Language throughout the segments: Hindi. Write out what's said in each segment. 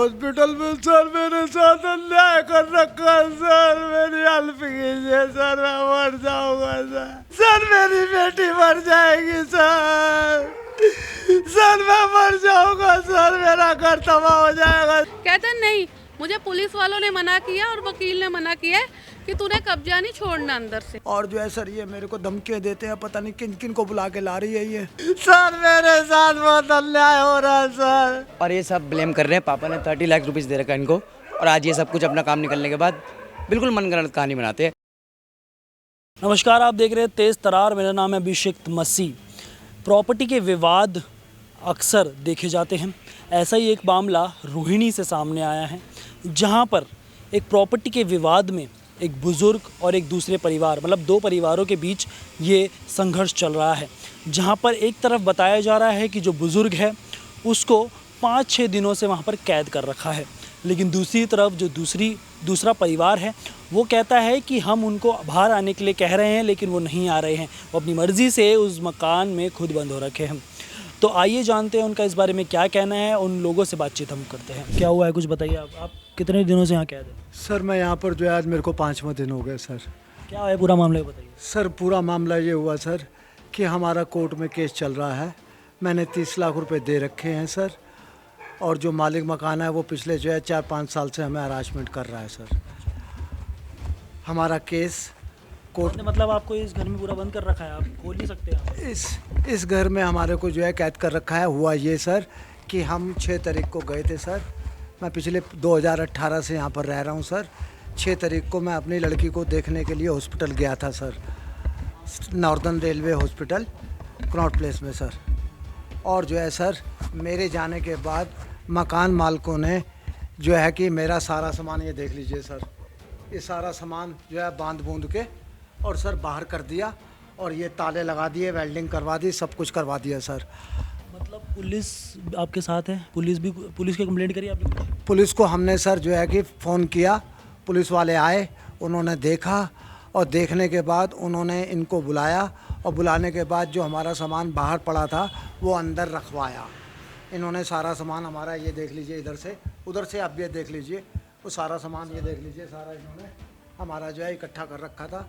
हॉस्पिटल में सर, मेरे साथ अन्याय कर रखा है सर, मेरी हेल्प कीजिए सर, मैं मर जाऊंगा सर, मेरी बेटी मर जाएगी सर, मैं मर जाऊंगा सर, मेरा घर तबाह हो जाएगा। कहते नहीं, मुझे पुलिस वालों ने मना किया और वकील ने मना किया है कि तूने कब्जा नहीं छोड़ना अंदर से। और जो है सर, ये मेरे को धमकियां देते हैं, पता नहीं किन किन को बुला के ला रही है ये सर, मेरे साथ बहुत अन्याय हो रहा है सर। और ये सब ब्लेम कर रहे हैं, पापा ने 30 लाख रुपीस दे रखा है इनको, और आज ये सब कुछ अपना काम निकलने के बाद बिल्कुल मनगढ़ंत कहानी बनाते हैं। नमस्कार, आप देख रहे हैं तेज़ तरार। मेरा नाम है अभिषेक मसीह। प्रॉपर्टी के विवाद अक्सर देखे जाते हैं। ऐसा ही एक मामला रोहिणी से सामने आया है, जहां पर एक प्रॉपर्टी के विवाद में एक बुज़ुर्ग और एक दूसरे परिवार, मतलब दो परिवारों के बीच ये संघर्ष चल रहा है। जहां पर एक तरफ बताया जा रहा है कि जो बुज़ुर्ग है उसको 5-6 दिनों से वहां पर कैद कर रखा है, लेकिन दूसरी तरफ जो दूसरा परिवार है वो कहता है कि हम उनको बाहर आने के लिए कह रहे हैं लेकिन वो नहीं आ रहे हैं, वो अपनी मर्ज़ी से उस मकान में खुद बंद हो रखे हैं। तो आइए जानते हैं उनका इस बारे में क्या कहना है, उन लोगों से बातचीत हम करते हैं। क्या हुआ है, कुछ बताइए। आप कितने दिनों से यहाँ कैद हैं? सर मैं यहाँ पर जो है आज मेरे को 5वां दिन हो गया सर। क्या है पूरा मामला, बताइए। सर पूरा मामला ये हुआ सर कि हमारा कोर्ट में केस चल रहा है, मैंने 30 लाख रुपए दे रखे हैं सर, और जो मालिक मकान है वो पिछले जो है 4-5 साल से हमें हरासमेंट कर रहा है सर। हमारा केस कोर्ट, मतलब आपको इस घर में पूरा बंद कर रखा है, आप खोल नहीं सकते आप? इस घर में हमारे को जो है कैद कर रखा है। हुआ ये सर कि हम 6 तारीख को गए थे सर, मैं पिछले 2018 से यहाँ पर रह रहा हूँ सर। 6 तारीख को मैं अपनी लड़की को देखने के लिए हॉस्पिटल गया था sir, northern railway hospital Connaught place में सर। और जो है सर, मेरे जाने के बाद मकान मालिकों ने जो है कि मेरा सारा सामान, ये देख लीजिए सर, ये सारा सामान जो है बांध बूंद के और सर बाहर कर दिया, और ये ताले लगा दिए, वेल्डिंग करवा दी, सब कुछ करवा दिया सर। मतलब पुलिस आपके साथ है? पुलिस की कंप्लेंट करी आपने? पुलिस को हमने सर जो है कि फ़ोन किया, पुलिस वाले आए, उन्होंने देखा, और देखने के बाद उन्होंने इनको बुलाया, और बुलाने के बाद जो हमारा सामान बाहर पड़ा था वो अंदर रखवाया। इन्होंने सारा सामान हमारा, ये देख लीजिए, इधर से उधर से आप ये देख लीजिए, वो सारा सामान ये देख लीजिए, सारा इन्होंने हमारा जो है इकट्ठा कर रखा था।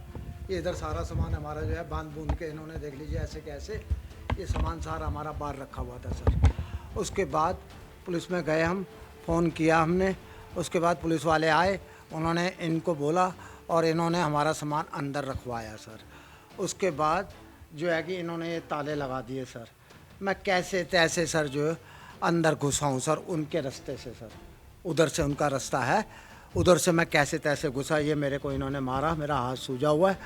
ये इधर सारा सामान हमारा जो है बांध बूंद के इन्होंने, देख लीजिए, ऐसे कैसे ये सामान सारा हमारा बाहर रखा हुआ था सर। उसके बाद पुलिस में गए, हम फ़ोन किया हमने, उसके बाद पुलिस वाले आए, उन्होंने इनको बोला और इन्होंने हमारा सामान अंदर रखवाया सर। उसके बाद जो है कि इन्होंने ये ताले लगा दिए सर। मैं कैसे तैसे सर जो है अंदर घुसा हूँ सर, उनके रास्ते से सर, उधर से उनका रास्ता है, उधर से मैं कैसे तैसे घुसा। ये मेरे को इन्होंने मारा, मेरा हाथ सूजा हुआ है,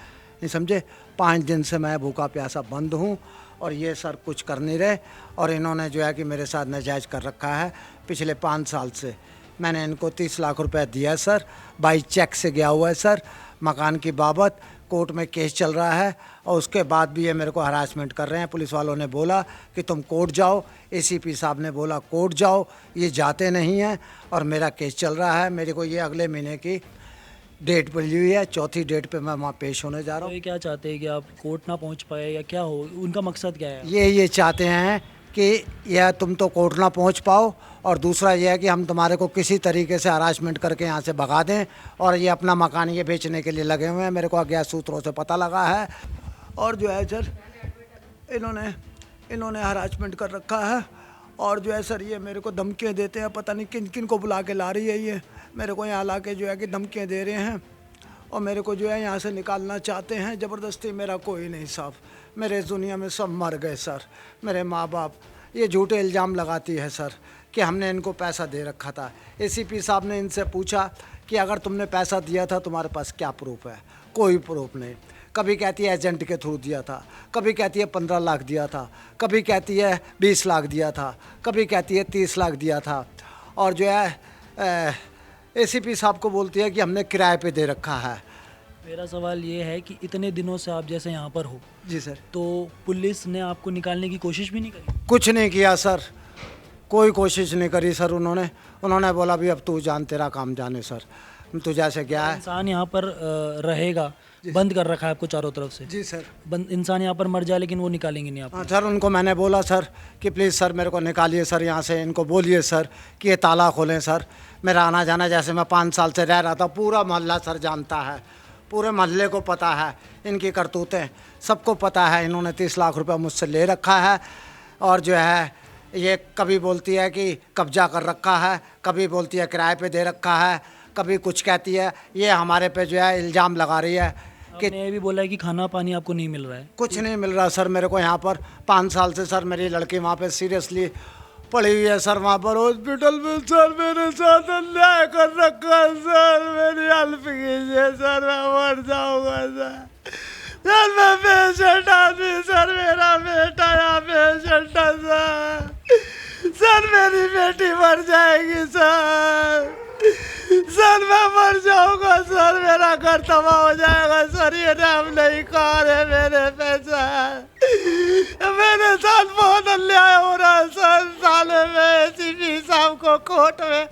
नहीं समझे। 5 दिन से मैं भूखा प्यासा बंद हूँ, और ये सर कुछ कर नहीं रहे, और इन्होंने जो है कि मेरे साथ नाजायज़ कर रखा है पिछले 5 साल से। मैंने इनको 30 लाख रुपए दिया सर, बाई चेक से गया हुआ है सर, मकान की बाबत। कोर्ट में केस चल रहा है, और उसके बाद भी ये मेरे को हरासमेंट कर रहे हैं। पुलिस वालों ने बोला कि तुम कोर्ट जाओ, एसीपी साहब ने बोला कोर्ट जाओ, ये जाते नहीं हैं, और मेरा केस चल रहा है। मेरे को ये अगले महीने की डेट मिली हुई है, 4थी डेट पे मैं वहाँ पेश होने जा रहा हूँ। तो ये क्या चाहते हैं कि आप कोर्ट ना पहुँच पाए, या क्या हो, उनका मकसद क्या है? ये चाहते हैं कि यह तुम तो कोर्ट ना पहुंच पाओ, और दूसरा यह है कि हम तुम्हारे को किसी तरीके से हरासमेंट करके यहाँ से भगा दें, और ये अपना मकान ये बेचने के लिए लगे हुए हैं, मेरे को अज्ञात सूत्रों से पता लगा है। और जो है सर, इन्होंने हरासमेंट कर रखा है, और जो है सर ये मेरे को धमकियाँ देते हैं, पता नहीं किन किन को बुला के ला रही है ये, मेरे को यहाँ ला के जो है कि धमकियाँ दे रहे हैं, और मेरे को जो है यहाँ से निकालना चाहते हैं ज़बरदस्ती। मेरा कोई नहीं साहब, मेरे इस दुनिया में सब मर गए सर, मेरे माँ बाप। ये झूठे इल्ज़ाम लगाती है सर कि हमने इनको पैसा दे रखा था। एसीपी साहब ने इनसे पूछा कि अगर तुमने पैसा दिया था तुम्हारे पास क्या प्रूफ है? कोई प्रूफ नहीं। कभी कहती है एजेंट के थ्रू दिया था, कभी कहती है 15 लाख दिया था, कभी कहती है 20 लाख दिया था, कभी कहती है 30 लाख दिया था, और जो है एसीपी साहब को बोलती है कि हमने किराए पे दे रखा है। मेरा सवाल ये है कि इतने दिनों से आप जैसे यहाँ पर हो जी सर, तो पुलिस ने आपको निकालने की कोशिश भी नहीं करी? कुछ नहीं किया सर, कोई कोशिश नहीं करी सर। उन्होंने बोला भी अब तू जान, तेरा काम जाने सर। तू जैसे क्या है। इंसान यहाँ पर रहेगा, बंद कर रखा है आपको चारों तरफ से। जी सर। इंसान यहाँ पर मर जाए लेकिन वो निकालेंगे नहीं आपको। हाँ सर, उनको मैंने बोला सर कि प्लीज़ सर मेरे को निकालिए सर यहाँ से, इनको बोलिए सर कि ये ताला खोलें सर। मेरा आना जाना जैसे मैं 5 साल से रह रहा था, पूरा मोहल्ला सर जानता है, पूरे मोहल्ले को पता है इनकी करतूतें, सबको पता है। इन्होंने 30 लाख रुपए मुझसे ले रखा है और जो है ये कभी बोलती है कि कब्जा कर रखा है, कभी बोलती है किराए पे दे रखा है, कभी कुछ कहती है। ये हमारे पे जो है इल्ज़ाम लगा रही है कि आपने ये भी बोला है कि खाना पानी आपको नहीं मिल रहा है। कुछ नहीं मिल रहा सर मेरे को यहाँ पर। 5 साल से सर मेरी लड़की वहाँ पे सीरियसली पड़ी हुई है सर, वहाँ पर हॉस्पिटल में। सर मेरे साथ अन्याय कर रखा है सर, मेरी हेल्प कीजिए सर, मैं मर जाऊँगा सर। सर मैं पेशेंट आदमी सर, मेरा बेटा यहाँ पेशेंट है सर। सर मेरी बेटी मर जाएगी सर, सर मैं मर जाऊंगा सर, मेरा घर तबाह हो जाएगा सर। ये नाम नहीं कार है मेरे पे सर, मेरे साथ बहुत अन्याय हो रहा है सर। साले में एसीपी साहब को कोर्ट में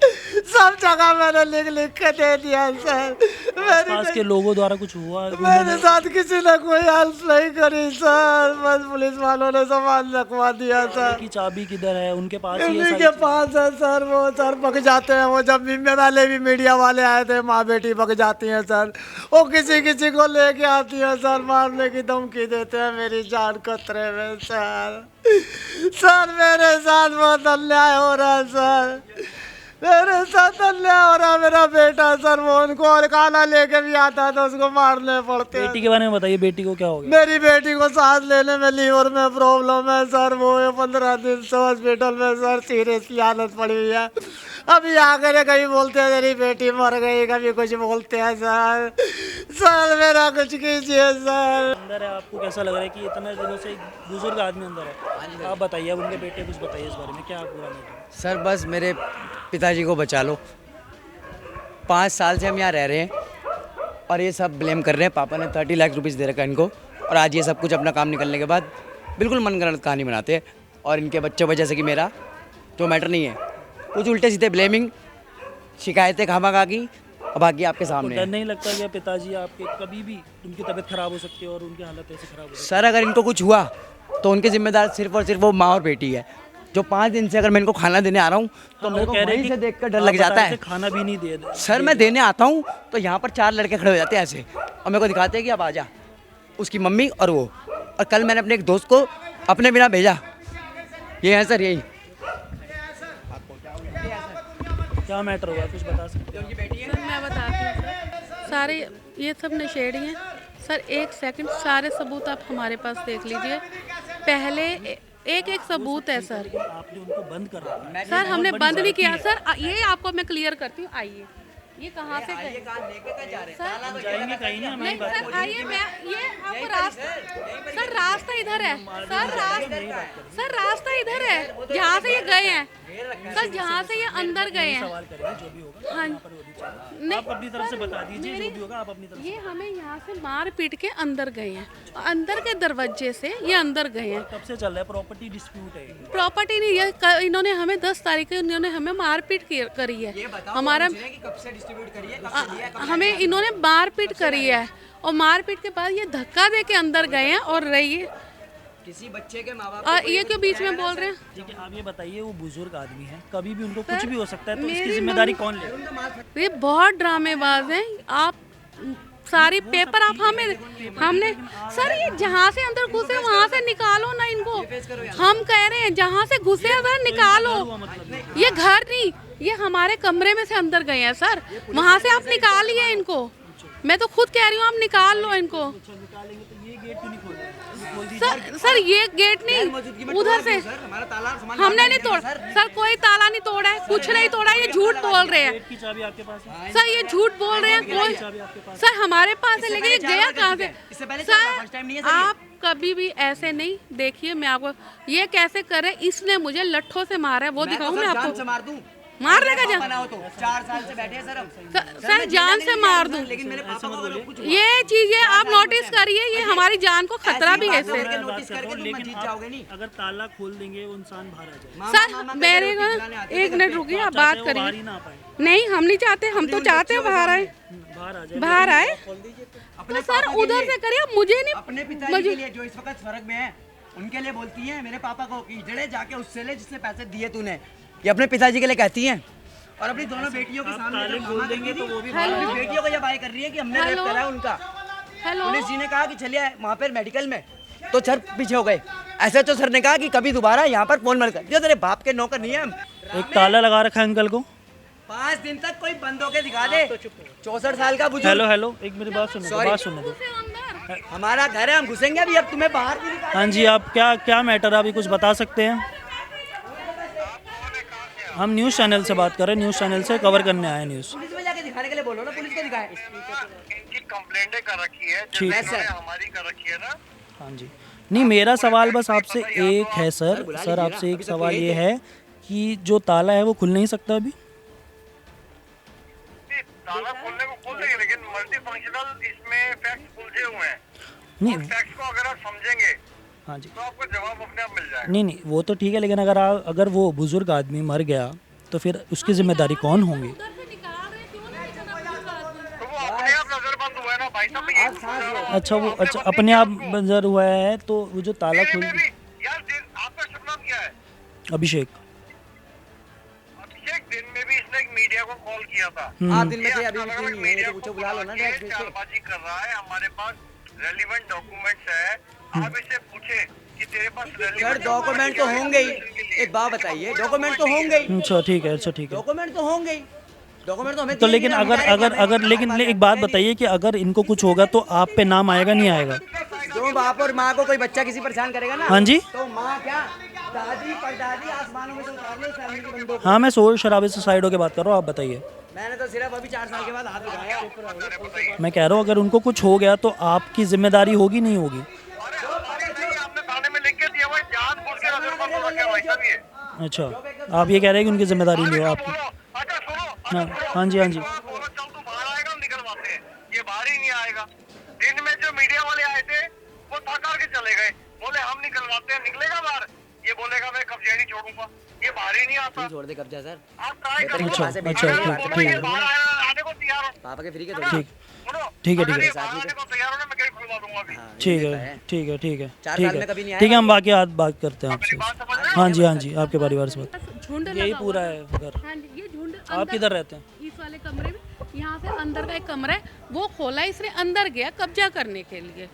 सब जगह मैंने लिख लिख के दे दिया सर। पास के लोगों द्वारा कुछ हुआ? मेरे साथ किसी ने कोई हेल्प नहीं करी सर, बस पुलिस वालों ने सामान रखवा दिया सर। की चाबी किधर है? उनके पास ही है इन्हीं सारी के पास है सर। वो सर पक जाते हैं, वो जब भी पहले भी मीडिया वाले आए थे, माँ बेटी पक जाती हैं सर। वो किसी किसी को लेके आती हैं सर, मारने की धमकी देते हैं, मेरी जान खतरे में सर। सर मेरे साथ बहुत अन्याय हो रहा है सर, मेरे साथ अन्याय हो रहा है। मेरा बेटा सर, वो उनको और खाना लेके भी आता है तो उसको मारने पड़ते हैं। बेटी के बारे में बताइए, बेटी को क्या हो गया? मेरी बेटी को सांस लेने में लीवर में प्रॉब्लम है सर, वो 15 दिन से हॉस्पिटल में सर, सीरियसली हालत पड़ी हुई है। अभी आकर कभी बोलते हैं तेरी बेटी मर गई, कभी कुछ बोलते हैं सर। सर मेरा कुछ कीजिए सर। अंदर है, आपको कैसा लग रहा है कि इतने दिनों से एक बुजुर्ग आदमी अंदर है? आप बताइए, अब उनके बेटे कुछ बताइए इस बारे में, क्या पूरा मैटर? सर बस मेरे पिताजी को बचा लो। 5 साल से हम यहाँ रह रहे हैं और ये सब ब्लेम कर रहे हैं। पापा ने 30 लाख रुपीज़ दे रखा है इनको, और आज ये सब कुछ अपना काम निकलने के बाद बिल्कुल मनगढ़ंत कहानी बनाते हैं। और इनके बच्चों पर जैसे कि मेरा जो मैटर नहीं है, कुछ उल्टे सीधे ब्लेमिंग, शिकायतें खामा की, अब बाकी आपके सामने डर है। नहीं लगता कि पिताजी आपके कभी भी उनकी तबीयत खराब हो सकती है और उनकी हालत ऐसे खराब हो सकती सर अगर इनको कुछ हुआ तो उनके जिम्मेदार सिर्फ और सिर्फ वो माँ और बेटी है। जो 5 दिन से अगर मैं इनको खाना देने आ रहा हूँ तो मेरे को वहीं से देख कर डर लग जाता है। खाना भी नहीं दे सर मैं देने आता हूँ तो यहाँ पर 4 लड़के खड़े हो जाते हैं ऐसे, और मेरे को दिखाते हैं कि अब आ जा, उसकी मम्मी और वो। और कल मैंने अपने एक दोस्त को अपने बिना भेजा। ये है सर, यही क्या मैटर हुआ, कुछ बता सकते हैं? सर मैं बताती हूँ सर, सारे ये सब नशेड़ी हैं सर। 1 सेकंड, सारे सबूत आप हमारे पास देख लीजिए। पहले एक सबूत है सर। आपने उनको बंद कर रखा है। सर हमने बंद नहीं किया सर, ये आपको मैं क्लियर करती हूँ। आइए, ये कहाँ से गए सर? जाएंगे कहीं नहीं, नहीं सर आइए, मैं ये आपको रास्ता, सर रास्ता इधर है सर रास्ता इधर है जहाँ से ये गए हैं सर, जहाँ से ये अंदर गए हैं। सवाल करेंगे जो भी होगा। हाँ नहीं, आप अपनी तरफ से बता दीजिए, जो भी होगा आप अपनी तरफ से। ये हमें यहाँ से मार पीट के अंदर गए हैं, अंदर के दरवाजे से ये अंदर गए हैं। कब से चल रहा है? प्रॉपर्टी डिस्प्यूट है? प्रॉपर्टी नहीं, ये इन्होंने हमें 10 तारीख को इन्होंने हमें मारपीट करी है। हमारा हमें इन्होंने मारपीट करी है, और मारपीट के बाद ये धक्का दे के अंदर गए हैं। और रहिए किसी बच्चे के माँ बाप और ये क्यों बीच में बोल रहे हैं? ठीक है, आप ये बताइए, वो बुजुर्ग आदमी है, कभी भी उनको कुछ सर, भी हो सकता है, तो इसकी मेरी जिम्मेदारी कौन ले? ये बहुत ड्रामेबाज हैं आप। सारी पेपर आप हमने सर, ये जहाँ से अंदर घुसे वहाँ से निकालो ना इनको। हम कह रहे हैं जहाँ से घुसे अंदर निकालो। ये घर नहीं, ये हमारे कमरे में से अंदर गए हैं सर, वहाँ से आप निकालिए इनको। मैं तो खुद कह रही हूँ, आप निकाल लो इनको। सर ये गेट नहीं, उधर से हमने नहीं तोड़ा सर, कोई ताला नहीं तोड़ा है, कुछ नहीं तोड़ा। ये झूठ बोल रहे हैं की चाबी आपके पास है? सर, ये झूठ बोल रहे हैं। कोई सर हमारे पास है, लेकिन ये गया कहाँ से? सर आप कभी भी ऐसे नहीं, देखिए मैं आपको ये कैसे करे, इसने मुझे लट्ठों से मारा है, वो दिखाऊं मैं आपको? मारने का जा बनाओ तो 4 साल से बैठे हैं सर हम। सर जान से मार दूं, लेकिन मेरे पापा को अगर कुछ ये चीजें आप नोटिस करिए, ये हमारी जान को खतरा भी है ऐसी सर। बात है, नोटिस करके तुम लेकिन जीत आप जाओगे नहीं। अगर ताला खोल देंगे वो इंसान बाहर आ जाएगा। सर मेरे को एक मिनट रुकिए, आप बात बाहर करिए। ही ना आ पाए, नहीं हम नहीं चाहते, हम तो चाहते हैं बाहर आए, बाहर आ जाए। बाहर आए। अपने तो सर पापा के उधर लिए- से करिए, मुझे नहीं। अपने पिताजी के लिए जो इस वक्त फर्क में है उनके लिए बोलती हैं। मेरे पापा को इजड़े जाके उससे ले जिसने पैसे दिए तूने, ये अपने पिताजी के लिए कहती हैं। और अपनी दोनों बेटियों के सामने ताले जब खोल मामा देंगे कहती तो थी, वो भी हेलो अपनी बेटियों को जब बाय कर रही है कि हमने रेप हेलो। करा है उनका, हेलो पुलिस जी ने कहा कि चलिए वहाँ पर मेडिकल में, तो सर पीछे हो गए। ऐसे तो सर ने कहा कि कभी दोबारा यहाँ पर फोन मत कर, जो तेरे बाप के नौकर नहीं है हम। एक ताला लगा रखा है अंकल को। 5 दिन तक कोई बंद होके दिखा दे। 64 साल का बुजुर्ग, हेलो हेलो, एक मेरी बात सुनो, Sorry. बात सुनने दो। हमारा घर है, हम घुसेंगे अभी, अब तुम्हें बाहर भी निकाल। हाँ जी, आप क्या क्या मैटर है, अभी कुछ बता सकते हैं? हम न्यूज़ चैनल से बात कर रहे हैं, न्यूज़ चैनल से कवर करने आए न्यूज़। पुलिस में जाके दिखाने के लिए बोलो ना, पुलिस को दिखाए। इनकी कंप्लेंटें कर रखी है, ठीक है। जैसे हमारी कर रखी है ना। हाँ जी, नहीं मेरा सवाल बस आपसे एक है सर, सर आपसे एक सवाल ये है कि जो ताला है वो खुल नहीं सकता अभी? नहीं, ताला खोलने को खोल देंगे, लेकिन मल्टी फंक्शनल इसमें फैक्ट्स उलझे हुए हैं। नहीं फैक्ट्स को अगर आप समझेंगे हाँ जी, तो आपको जवाब अपने आप मिल जाएगा। नहीं वो तो ठीक है, लेकिन अगर वो बुजुर्ग आदमी मर गया तो फिर उसकी जिम्मेदारी कौन होंगी? उधर से निकाल रहे, क्यों नहीं निकाला पुलिस आदमी? तो वो अपने आप नजरबंद हुआ है ना भाई साहब। मैं यही पूछ रहा हूँ। अच्छा वो आपने अच्छा बंदी अपने किया आप उसको। बंजर हुआ है, तो वो जो ताला मेरे खुल में भी यार आपका शुभ नाम क्या है? अभिषेक। अभिषेक, दिन में भी इसने एक मीडिया को कॉल किया था। आप दिन में ये थे, अच्छा अभी लगा, भी नहीं है, मीडिया तो को पूछो, बुला लो ना बुला डायरेक्ट के फिर से। चालबाजी कर रहा है। हमारे पास रेलिवेंट डॉक्यूमेंट्स है, आप इसे पूछे कि तेरे पास सर रेलिवेंट डॉक्यूमेंट तो होंगे ही, एक बात बताइए, डॉक्यूमेंट तो होंगे ही, अच्छा ठीक है, अच्छा ठीक है। डॉक्यूमेंट तो होंगे ही, डॉक्यूमेंट तो हमें तो चाहिए लेकिन ना, हम अगर direct अगर यहाँ पे अगर लेकिन एक बात बताइए कि अगर इनको कुछ होगा तो आप पे नाम आएगा नहीं आएगा? जो बाप और माँ को कोई बच्चा किसी परेशान करेगा ना, हाँ जी, तो माँ क्या, दादी परदादी आसमानों में से उतार लो फैमिली के बंदों को। हाँ मैं शोर शराबे से साइड होके बात कर रहा हूँ, आप बताइए। मैंने तो सिर्फ अभी 4 साल के बाद हाथ उठाया। मैं कह रहा हूँ अगर उनको कुछ हो गया तो आपकी जिम्मेदारी होगी नहीं होगी? नहीं, आपने थाने में लिख के दिया हुआ है, जानबूझ के नजरबंद हो रखा है भाई साहब ये। अच्छा आप ये कह रहे हैं कि उनकी जिम्मेदारी नहीं हो आपकी? बोलो, अच्छा सुनो, हाँ हाँ जी, हाँ जी, बोलो चल तू बाहर आएगा, हम निकलवाते हैं। ये बाहर ही नहीं आएगा। दिन में जो मीडिया वाले आए थे वो थका के चले गए, बोले हम निकलवाते हैं, निकलेगा बाहर। ये बोलेगा मैं कब्जा नहीं छोड़ूंगा, ये बाहर ही नहीं आता। छोड़ दे कब्जा सर, आप ट्राई करो। अच्छा, पास से अच्छा, भेज ठीक, दो, ठीक है। ये बाहर आने को तैयार हो। पापा के फ्री के है थोड़ी। ना? सुनो, ठीक है, अगर ठीक है। ये बाहर आने को तैयार हो ना, मैं गेट खुलवा दूंगा अभी। ठीक है, ठीक है, ठीक है, 4 ठीक साल में है, कभी नहीं आया। ठीक है, हम बाकी बात करते हैं मेरी आपसे। बात समझ रहे हो? हाँ जी, हाँ जी, आपके परिवार से बात। झुंड यही लगा पूरा हुआ है घर। हाँ जी, ये झुंड आप अंदर- किधर रहते हैं? इस वाले कमरे में, यहाँ से अंदर का एक कमरा है, वो खोला, इसने अंदर गया कब्जा करने के लिए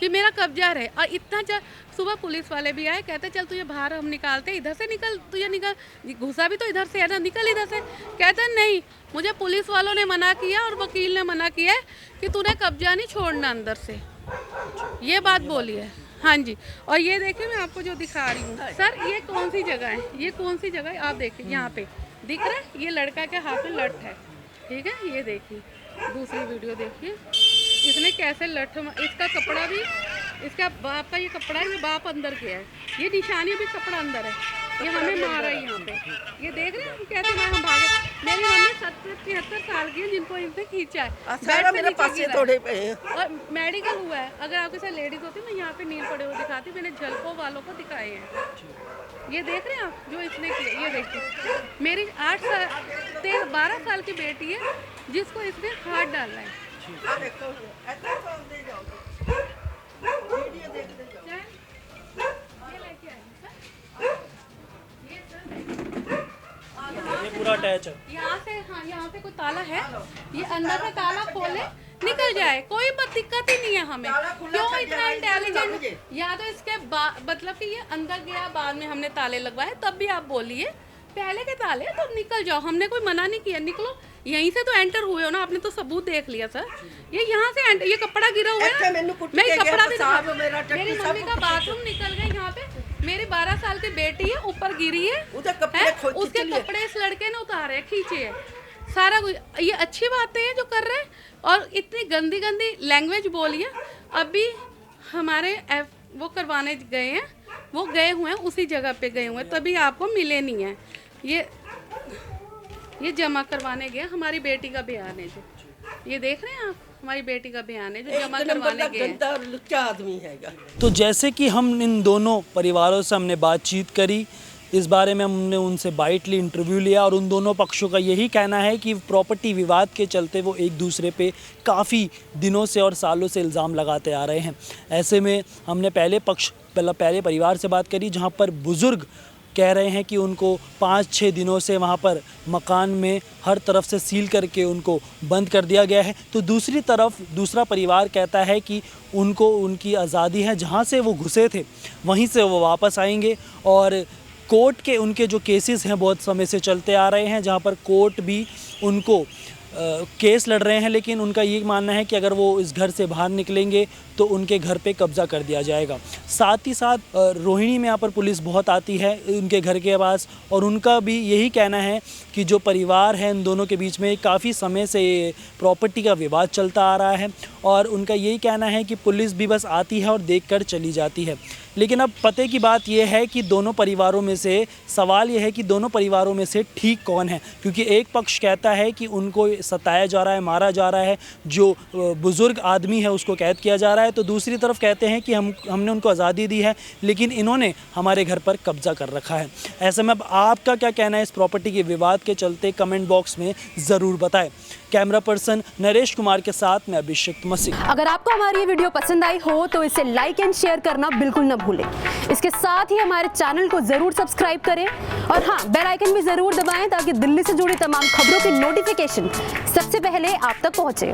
कि मेरा कब्जा रहे। और इतना सुबह पुलिस वाले भी आए, कहते चल तुझे बाहर हम निकालते, इधर से निकल, तुझे निकल, घुसा भी तो इधर से है ना, निकल इधर से। कहते नहीं, मुझे पुलिस वालों ने मना किया और वकील ने मना किया है कि तूने कब्जा नहीं छोड़ना अंदर से, ये बात बोली है। हाँ जी, और ये देखिए मैं आपको जो दिखा रही हूँ सर, ये कौन सी जगह है, ये कौन सी जगह है, आप देखिए यहाँ पे दिख रहा है, ये लड़का के हाथ में लठ है, ठीक है, ये देखिए दूसरी वीडियो देखिए, इसने कैसे लठ, इसका कपड़ा भी, इसका बाप का ये कपड़ा है, ये बाप अंदर गया है, ये निशानी भी कपड़ा अंदर है, ये हमें मारा है यहाँ पे, ये देख रहे हैं हम कैसे हम भागे। मेरी मम्मी 70-73 साल की है जिनको इनसे खींचा है, बेड से नीचे गिरा है। और मेडिकल हुआ है, अगर आपके साथ लेडीज होती मैं यहाँ पे नील पड़े हुए दिखाती, मैंने झलकों वालों को दिखाए हैं। ये देख रहे हैं आप जो इसने किया, ये देखिए मेरी 12 साल की बेटी है जिसको इसने हाथ डाला है। ये पूरा अटैच है। यहाँ से, हाँ यहाँ से कोई ताला है, ये अंदर से ताला खोले निकल जाए, कोई दिक्कत ही नहीं है हमें। क्यों इतना इंटेलिजेंट, या तो इसके मतलब कि ये अंदर गया, बाद में हमने ताले लगवाए, तब भी आप बोलिए पहले के ताले तो निकल जाओ, हमने कोई मना नहीं किया, निकलो, यहीं से तो एंटर हुए हो ना, आपने तो सबूत देख लिया सर। ये यहाँ से ये कपड़ा गिरा हुआ है, मैं कपड़ा भी मेरी मम्मी का बाथरूम निकल गया यहाँ पे, मेरी 12 साल की बेटी है ऊपर गिरी है, उसके कपड़े इस लड़के ने उतारे खींचे है, सारा कुछ। ये अच्छी बातें हैं जो कर रहे हैं, और इतनी गंदी गंदी लैंग्वेज बोली है। अभी हमारे वो करवाने गए हैं, वो गए हुए हैं उसी जगह पे गए हुए हैं, तभी आपको मिले नहीं है। ये ये जमा करवाने गए, हमारी बेटी का बयान है जो, ये देख रहे हैं आप, हमारी बेटी का बयान है जो जमा करवाने गए हैं। लुच्चा आदमी है। तो जैसे कि हम इन दोनों परिवारों से हमने बातचीत करी, इस बारे में हमने उनसे बाइटली इंटरव्यू लिया और उन दोनों पक्षों का यही कहना है कि प्रॉपर्टी विवाद के चलते वो एक दूसरे पे काफ़ी दिनों से और सालों से इल्ज़ाम लगाते आ रहे हैं। ऐसे में हमने पहले परिवार से बात करी, जहाँ पर बुज़ुर्ग कह रहे हैं कि उनको 5-6 दिनों से वहाँ पर मकान में हर तरफ से सील करके उनको बंद कर दिया गया है। तो दूसरी तरफ दूसरा परिवार कहता है कि उनको उनकी आज़ादी है, जहाँ से वो घुसे थे वहीं से वो वापस आएंगे। और कोर्ट के उनके जो केसेस हैं बहुत समय से चलते आ रहे हैं, जहाँ पर कोर्ट भी उनको केस लड़ रहे हैं, लेकिन उनका ये मानना है कि अगर वो इस घर से बाहर निकलेंगे तो उनके घर पे कब्ज़ा कर दिया जाएगा। साथ ही साथ रोहिणी में यहाँ पर पुलिस बहुत आती है उनके घर के पास, और उनका भी यही कहना है कि जो परिवार है इन दोनों के बीच में काफ़ी समय से प्रॉपर्टी का विवाद चलता आ रहा है, और उनका यही कहना है कि पुलिस भी बस आती है और देखकर चली जाती है। लेकिन अब पते की बात यह है कि दोनों परिवारों में से सवाल यह है कि दोनों परिवारों में से ठीक कौन है, क्योंकि एक पक्ष कहता है कि उनको सताया जा रहा है, मारा जा रहा है, जो बुज़ुर्ग आदमी है उसको कैद किया जा रहा है, तो दूसरी तरफ कहते हैं कि हमने उनको आज़ादी दी है लेकिन इन्होंने हमारे घर पर कब्ज़ा कर रखा है। ऐसे में अब आपका क्या कहना है इस प्रॉपर्टी के विवाद के चलते, कमेंट बॉक्स में ज़रूर बताएं। कैमरा पर्सन नरेश कुमार के साथ मैं अभिषेक मसीह। अगर आपको हमारी ये वीडियो पसंद आई हो तो इसे लाइक एंड शेयर करना बिल्कुल न भूलें। इसके साथ ही हमारे चैनल को जरूर सब्सक्राइब करें और हाँ, बेल आइकन भी जरूर दबाएं ताकि दिल्ली से जुड़ी तमाम खबरों की नोटिफिकेशन सबसे पहले आप तक पहुंचे।